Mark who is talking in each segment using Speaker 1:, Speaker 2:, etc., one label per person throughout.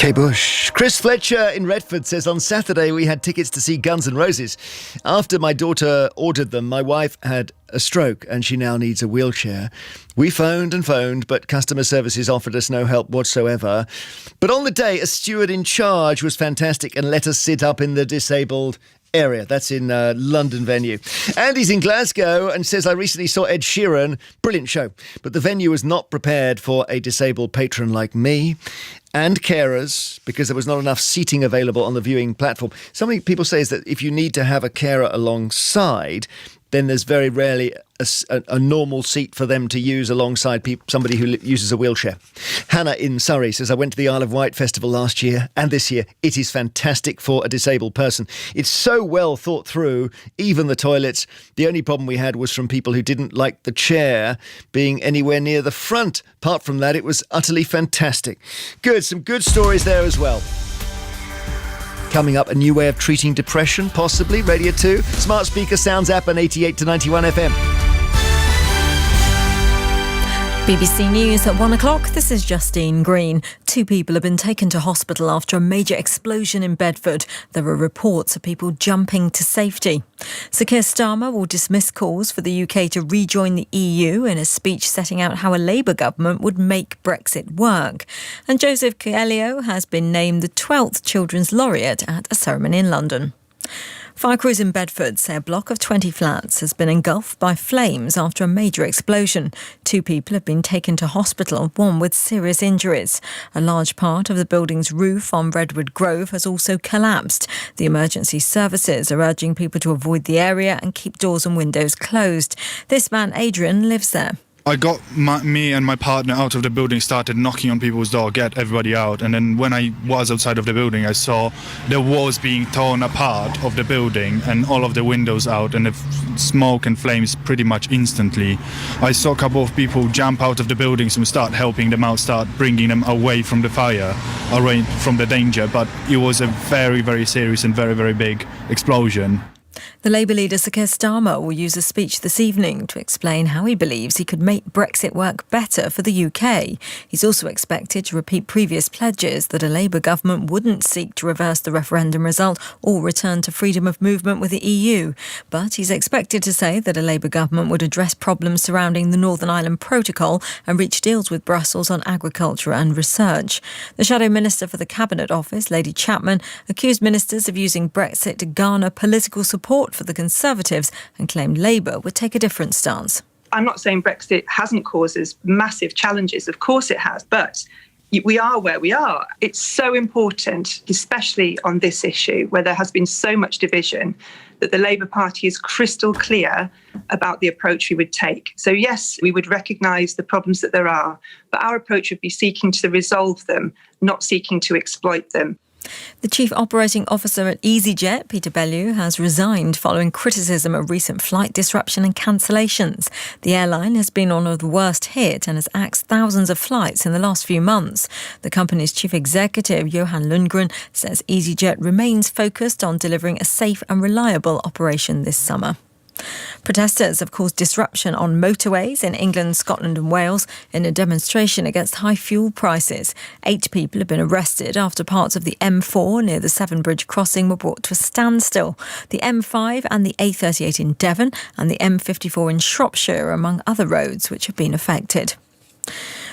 Speaker 1: Kay Bush. Chris Fletcher in Redford says, on Saturday we had tickets to see Guns N' Roses. After my daughter ordered them, my wife had a stroke and she now needs a wheelchair. We phoned and phoned, but customer services offered us no help whatsoever. But on the day, a steward in charge was fantastic and let us sit up in the disabled area. That's in London venue. Andy's in Glasgow and says, I recently saw Ed Sheeran. Brilliant show. But the venue was not prepared for a disabled patron like me and carers because there was not enough seating available on the viewing platform. Something people say is that if you need to have a carer alongside, then there's very rarely a normal seat for them to use alongside somebody who uses a wheelchair. Hannah in Surrey says, I went to the Isle of Wight festival last year and this year. It is fantastic for a disabled person. It's so well thought through, even the toilets. The only problem we had was from people who didn't like the chair being anywhere near the front. Apart from that, it was utterly fantastic. Good, some good stories there as well. Coming up, a new way of treating depression, possibly. Radio 2, smart speaker, sounds app and 88 to 91 FM.
Speaker 2: BBC News at 1 o'clock. This is Justine Green. 2 people have been taken to hospital after a major explosion in Bedford. There are reports of people jumping to safety. Sir Keir Starmer will dismiss calls for the UK to rejoin the EU in a speech setting out how a Labour government would make Brexit work. And Joseph Coelho has been named the 12th Children's Laureate at a ceremony in London. Fire crews in Bedford say a block of 20 flats has been engulfed by flames after a major explosion. 2 people have been taken to hospital, 1 with serious injuries. A large part of the building's roof on Redwood Grove has also collapsed. The emergency services are urging people to avoid the area and keep doors and windows closed. This man, Adrian, lives there.
Speaker 3: I got me and my partner out of the building, started knocking on people's door, get everybody out. And then when I was outside of the building, I saw the walls being torn apart of the building and all of the windows out and the smoke and flames pretty much instantly. I saw a couple of people jump out of the buildings and start helping them out, start bringing them away from the fire, away from the danger. But it was a very, very serious and very, very big explosion.
Speaker 2: The Labour leader Sir Keir Starmer will use a speech this evening to explain how he believes he could make Brexit work better for the UK. He's also expected to repeat previous pledges that a Labour government wouldn't seek to reverse the referendum result or return to freedom of movement with the EU. But he's expected to say that a Labour government would address problems surrounding the Northern Ireland Protocol and reach deals with Brussels on agriculture and research. The Shadow Minister for the Cabinet Office, Lady Chapman, accused ministers of using Brexit to garner political support for the Conservatives and claimed Labour would take a different stance.
Speaker 4: I'm not saying Brexit hasn't caused us massive challenges. Of course it has, but we are where we are. It's so important, especially on this issue where there has been so much division, that the Labour Party is crystal clear about the approach we would take. So yes, we would recognise the problems that there are, but our approach would be seeking to resolve them, not seeking to exploit them.
Speaker 2: The Chief Operating Officer at EasyJet, Peter Bellew, has resigned following criticism of recent flight disruption and cancellations. The airline has been on the worst hit and has axed thousands of flights in the last few months. The company's Chief Executive, Johan Lundgren, says EasyJet remains focused on delivering a safe and reliable operation this summer. Protesters have caused disruption on motorways in England, Scotland and Wales in a demonstration against high fuel prices. 8 people have been arrested after parts of the M4 near the Severn Bridge crossing were brought to a standstill. The M5 and the A38 in Devon and the M54 in Shropshire are among other roads which have been affected.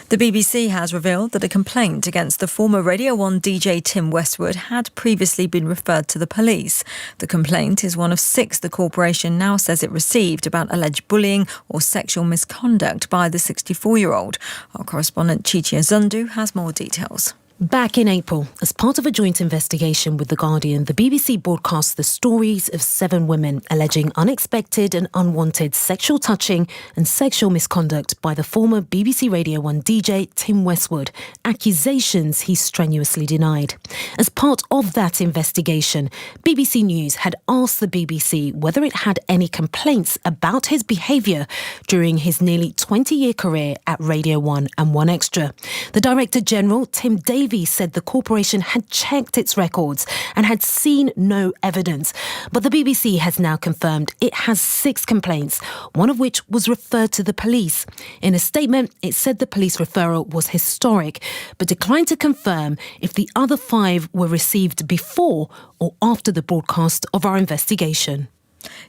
Speaker 2: The BBC has revealed that a complaint against the former Radio 1 DJ Tim Westwood had previously been referred to the police. The complaint is one of 6 the corporation now says it received about alleged bullying or sexual misconduct by the 64-year-old. Our correspondent Chichi Azundu has more details.
Speaker 5: Back in April, as part of a joint investigation with The Guardian, the BBC broadcast the stories of 7 women alleging unexpected and unwanted sexual touching and sexual misconduct by the former BBC Radio 1 DJ Tim Westwood, accusations he strenuously denied. As part of that investigation, BBC News had asked the BBC whether it had any complaints about his behaviour during his nearly 20-year career at Radio 1 and 1Extra. The Director General, Tim Davies, ITV said the corporation had checked its records and had seen no evidence. But the BBC has now confirmed it has 6 complaints, one of which was referred to the police. In a statement, it said the police referral was historic, but declined to confirm if the other 5 were received before or after the broadcast of our investigation.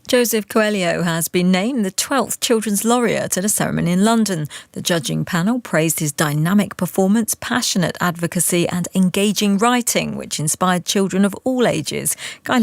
Speaker 2: Joseph Coelho has been named the 12th Children's Laureate at a ceremony in London. The judging panel praised his dynamic performance, passionate advocacy and engaging writing, which inspired children of all ages. Guy